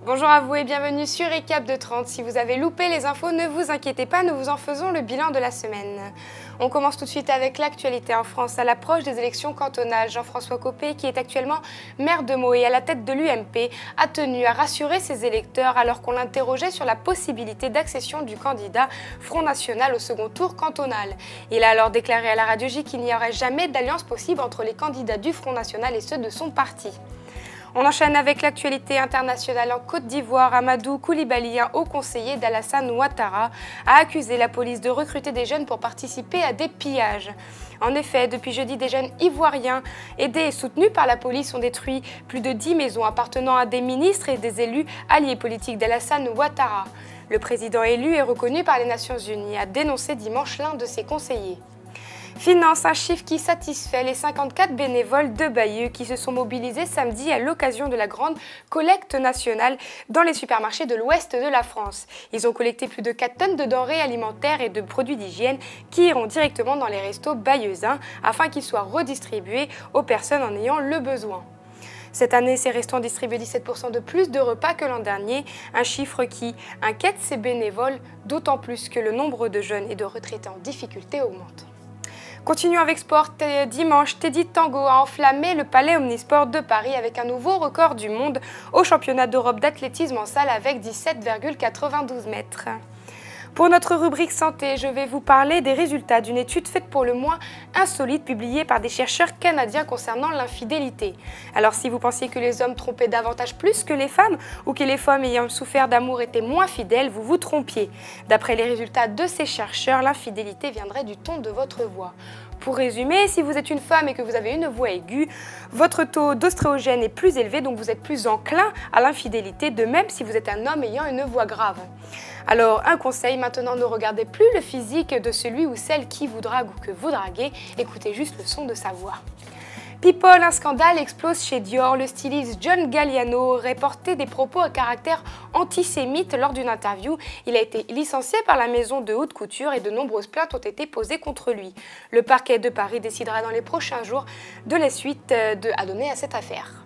Bonjour à vous et bienvenue sur Récap de 30. Si vous avez loupé les infos, ne vous inquiétez pas, nous vous en faisons le bilan de la semaine. On commence tout de suite avec l'actualité en France. À l'approche des élections cantonales, Jean-François Copé, qui est actuellement maire de Meaux et à la tête de l'UMP, a tenu à rassurer ses électeurs alors qu'on l'interrogeait sur la possibilité d'accession du candidat Front National au second tour cantonal. Il a alors déclaré à la Radio J qu'il n'y aurait jamais d'alliance possible entre les candidats du Front National et ceux de son parti. On enchaîne avec l'actualité internationale en Côte d'Ivoire. Amadou Koulibaly, un haut conseiller d'Alassane Ouattara, a accusé la police de recruter des jeunes pour participer à des pillages. En effet, depuis jeudi, des jeunes ivoiriens aidés et soutenus par la police ont détruit plus de 10 maisons appartenant à des ministres et des élus alliés politiques d'Alassane Ouattara. Le président élu et reconnu par les Nations Unies a dénoncé dimanche l'un de ses conseillers. Finance, un chiffre qui satisfait les 54 bénévoles de Bayeux qui se sont mobilisés samedi à l'occasion de la grande collecte nationale dans les supermarchés de l'ouest de la France. Ils ont collecté plus de 4 tonnes de denrées alimentaires et de produits d'hygiène qui iront directement dans les restos bayeuxins afin qu'ils soient redistribués aux personnes en ayant le besoin. Cette année, ces restos ont distribué 17% de plus de repas que l'an dernier, un chiffre qui inquiète ces bénévoles, d'autant plus que le nombre de jeunes et de retraités en difficulté augmente. Continuons avec sport. Dimanche, Teddy Tango a enflammé le Palais Omnisport de Paris avec un nouveau record du monde au championnat d'Europe d'athlétisme en salle avec 17,92 mètres. Pour notre rubrique santé, je vais vous parler des résultats d'une étude faite pour le moins insolite publiée par des chercheurs canadiens concernant l'infidélité. Alors si vous pensiez que les hommes trompaient davantage plus que les femmes ou que les femmes ayant souffert d'amour étaient moins fidèles, vous vous trompiez. D'après les résultats de ces chercheurs, l'infidélité viendrait du ton de votre voix. Pour résumer, si vous êtes une femme et que vous avez une voix aiguë, votre taux d'oestrogène est plus élevé, donc vous êtes plus enclin à l'infidélité, de même si vous êtes un homme ayant une voix grave. Alors, un conseil, maintenant ne regardez plus le physique de celui ou celle qui vous drague ou que vous draguez, écoutez juste le son de sa voix. People, un scandale explose chez Dior. Le styliste John Galliano aurait porté des propos à caractère antisémite lors d'une interview. Il a été licencié par la maison de haute couture et de nombreuses plaintes ont été posées contre lui. Le parquet de Paris décidera dans les prochains jours de la suite à donner à cette affaire.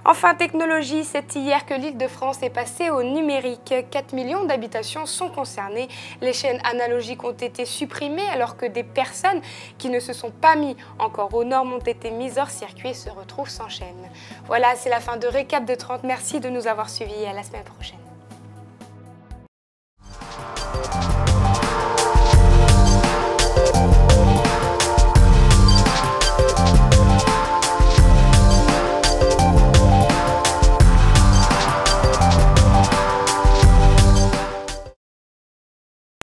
Enfin, technologie, c'est hier que l'Île-de-France est passée au numérique. 4 millions d'habitations sont concernées. Les chaînes analogiques ont été supprimées alors que des personnes qui ne se sont pas mis encore aux normes ont été mises hors circuit et se retrouvent sans chaîne. Voilà, c'est la fin de Récap de 30. Merci de nous avoir suivis et à la semaine prochaine.